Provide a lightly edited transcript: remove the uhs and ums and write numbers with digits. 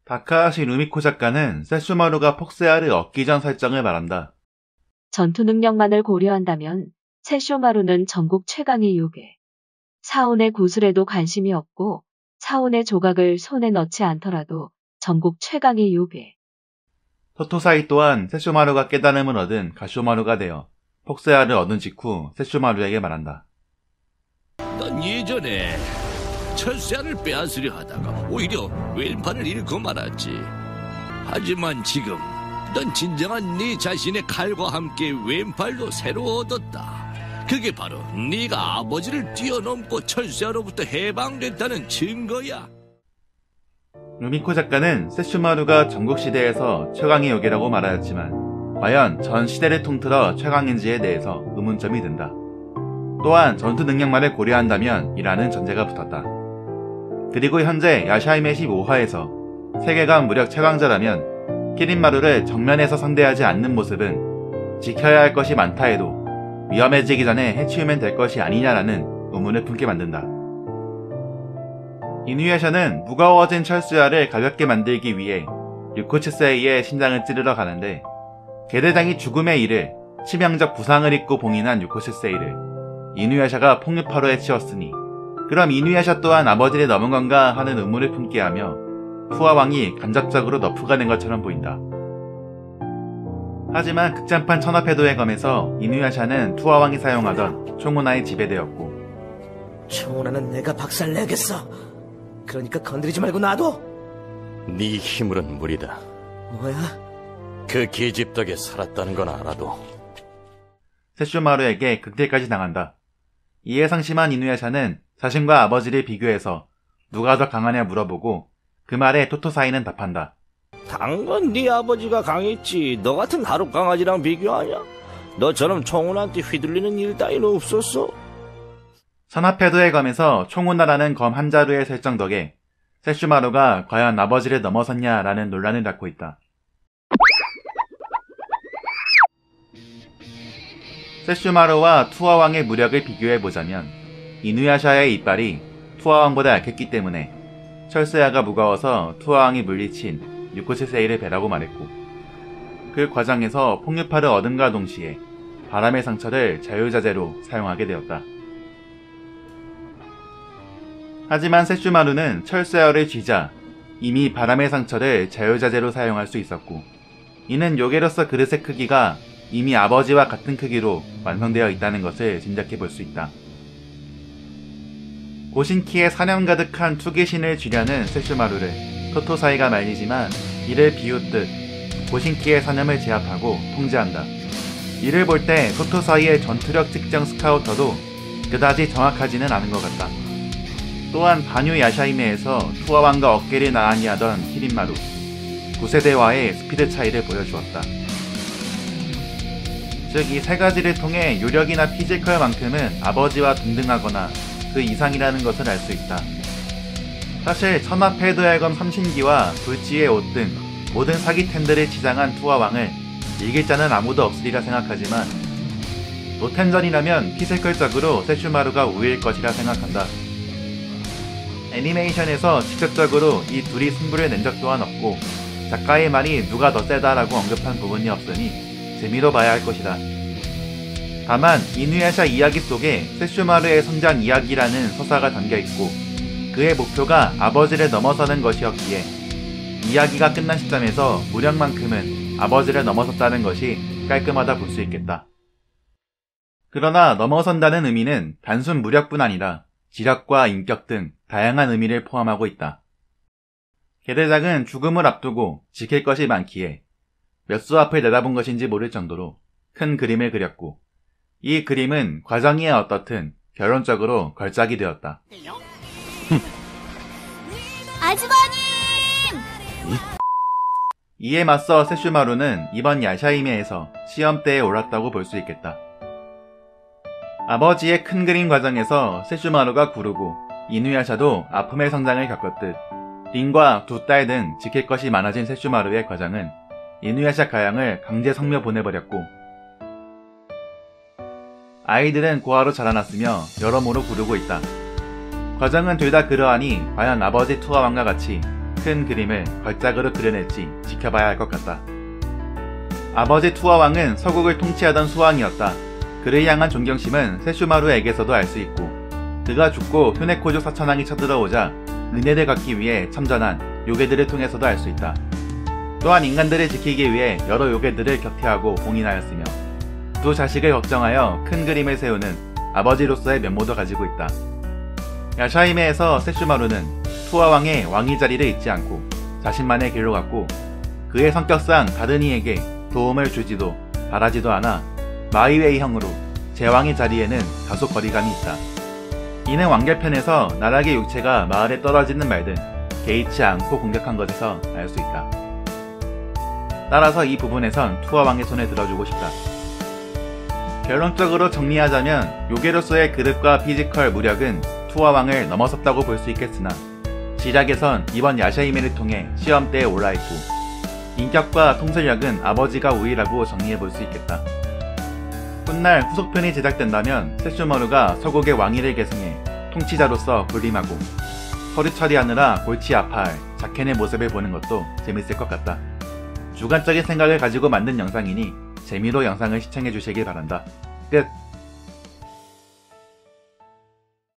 다카하시 루미코 작가는 세슈마루가 폭세아를 얻기 전 설정을 말한다. 전투 능력만을 고려한다면 세쇼마루는 전국 최강의 요괴. 사온의 구슬에도 관심이 없고 사온의 조각을 손에 넣지 않더라도 전국 최강의 요괴. 토토사이 또한 세쇼마루가 깨달음을 얻은 가쇼마루가 되어 폭세아를 얻은 직후 세쇼마루에게 말한다. 넌 예전에 철새알을 빼앗으려 하다가 오히려 왼팔을 잃고 말았지. 하지만 지금 넌 진정한 네 자신의 칼과 함께 왼팔도 새로 얻었다. 그게 바로 네가 아버지를 뛰어넘고 철새알로부터 해방됐다는 증거야. 루미코 작가는 세슈마루가 전국시대에서 최강의 요괴라고 말하였지만 과연 전 시대를 통틀어 최강인지에 대해서 의문점이 든다. 또한 전투 능력만을 고려한다면 이라는 전제가 붙었다. 그리고 현재 야샤임의 15화에서 세계관 무력 최강자라면 키린마루를 정면에서 상대하지 않는 모습은 지켜야 할 것이 많다 해도 위험해지기 전에 해치우면 될 것이 아니냐라는 의문을 품게 만든다. 이누야샤는 무거워진 철수야를 가볍게 만들기 위해 유코츠세이의 심장을 찌르러 가는데 계대장이 죽음의 일을 치명적 부상을 입고 봉인한 유코츠세이를 이누야샤가 폭력파로 해치웠으니 그럼 이누야샤 또한 아버지를 넘은 건가 하는 의문을 품게 하며 푸아왕이 간접적으로 너프가 된 것처럼 보인다. 하지만 극장판 천하패도의 검에서 이누야샤는 투아왕이 사용하던 총우나에 지배되었고 총우나는 내가 박살내겠어. 그러니까 건드리지 말고 놔둬. 네 힘으론 무리다. 뭐야? 그 계집 덕에 살았다는 건 알아도 세슈마루에게 극딜까지 당한다. 이에 상심한 이누야샤는 자신과 아버지를 비교해서 누가 더 강하냐 물어보고 그 말에 토토사이는 답한다. 당연 네 아버지가 강했지. 너 같은 하루 강아지랑 비교하냐? 너처럼 총훈한테 휘둘리는 일 따위는 없었어. 천하패도의 검에서 총훈나라는 검 한 자루의 설정 덕에 세슈마루가 과연 아버지를 넘어섰냐라는 논란을 낳고 있다. 세슈마루와 투아왕의 무력을 비교해보자면 이누야샤의 이빨이 투아왕보다 약했기 때문에 철수야가 무거워서 투아왕이 물리친 유코츠세이를 베라고 말했고 그 과정에서 폭류파를 얻음과 동시에 바람의 상처를 자유자재로 사용하게 되었다. 하지만 세슈마루는 철수야를 쥐자 이미 바람의 상처를 자유자재로 사용할 수 있었고 이는 요괴로서 그릇의 크기가 이미 아버지와 같은 크기로 완성되어 있다는 것을 짐작해 볼 수 있다. 고신키에 사념 가득한 투기신을 쥐려는 세슈마루를 토토사이가 말리지만 이를 비웃듯 고신키의 사념을 제압하고 통제한다. 이를 볼 때 토토사이의 전투력 측정 스카우터도 그다지 정확하지는 않은 것 같다. 또한 반유 야샤이메에서 투아왕과 어깨를 나란히 하던 키린마루 9세대와의 스피드 차이를 보여주었다. 즉 이 세 가지를 통해 요력이나 피지컬만큼은 아버지와 동등하거나 그 이상이라는 것을 알 수 있다. 사실 천하패도의 검 삼신기와 불지의 옷 등 모든 사기템들을 지장한 투아왕을 이길 자는 아무도 없으리라 생각하지만 노텐전이라면 피지컬적으로 세슈마루가 우위일 것이라 생각한다. 애니메이션에서 직접적으로 이 둘이 승부를 낸 적 또한 없고 작가의 말이 누가 더 세다라고 언급한 부분이 없으니 재미로 봐야 할 것이다. 다만 이누야샤 이야기 속에 세슈마루의 성장 이야기라는 서사가 담겨있고 그의 목표가 아버지를 넘어서는 것이었기에 이야기가 끝난 시점에서 무력만큼은 아버지를 넘어섰다는 것이 깔끔하다 볼 수 있겠다. 그러나 넘어선다는 의미는 단순 무력뿐 아니라 지력과 인격 등 다양한 의미를 포함하고 있다. 계대작은 죽음을 앞두고 지킬 것이 많기에 몇 수 앞을 내다본 것인지 모를 정도로 큰 그림을 그렸고 이 그림은 과정이야 어떻든 결론적으로 걸작이 되었다. 아주버님! 이에 맞서 세슈마루는 이번 야샤이메에서 시험대에 올랐다고 볼 수 있겠다. 아버지의 큰 그림 과정에서 세슈마루가 구르고 이누야샤도 아픔의 성장을 겪었듯 린과 두 딸 등 지킬 것이 많아진 세슈마루의 과정은 이누야샤 가양을 강제 성묘 보내버렸고 아이들은 고아로 자라났으며 여러모로 구르고 있다. 과정은 둘 다 그러하니 과연 아버지 투아왕과 같이 큰 그림을 걸작으로 그려낼지 지켜봐야 할 것 같다. 아버지 투어왕은 서국을 통치하던 수왕이었다. 그를 향한 존경심은 세슈마루에게서도 알 수 있고, 그가 죽고 휴네코족 사천왕이 쳐들어오자 은혜를 갚기 위해 참전한 요괴들을 통해서도 알 수 있다. 또한 인간들을 지키기 위해 여러 요괴들을 격퇴하고 봉인하였으며, 두 자식을 걱정하여 큰 그림을 세우는 아버지로서의 면모도 가지고 있다. 야샤이메에서 세슈마루는 투어왕의 왕위 자리를 잊지 않고 자신만의 길로 갔고, 그의 성격상 다른 이에게 도움을 주지도 바라지도 않아 마이웨이 형으로 제왕의 자리에는 다소 거리감이 있다. 이는 완결편에서 나락의 육체가 마을에 떨어지는 말 등 개의치 않고 공격한 것에서 알 수 있다. 따라서 이 부분에선 투어왕의 손에 들어주고 싶다. 결론적으로 정리하자면 요괴로서의 그릇과 피지컬 무력은 투어왕을 넘어섰다고 볼 수 있겠으나, 시작에선 이번 야샤이메를 통해 시험대에 올라있고, 인격과 통솔력은 아버지가 우위라고 정리해볼 수 있겠다. 훗날 후속편이 제작된다면 세슈마루가 서국의 왕위를 계승해 통치자로서 군림하고 서류 처리하느라 골치 아파할 자켄의 모습을 보는 것도 재밌을 것 같다. 주관적인 생각을 가지고 만든 영상이니 재미로 영상을 시청해주시길 바란다. 끝!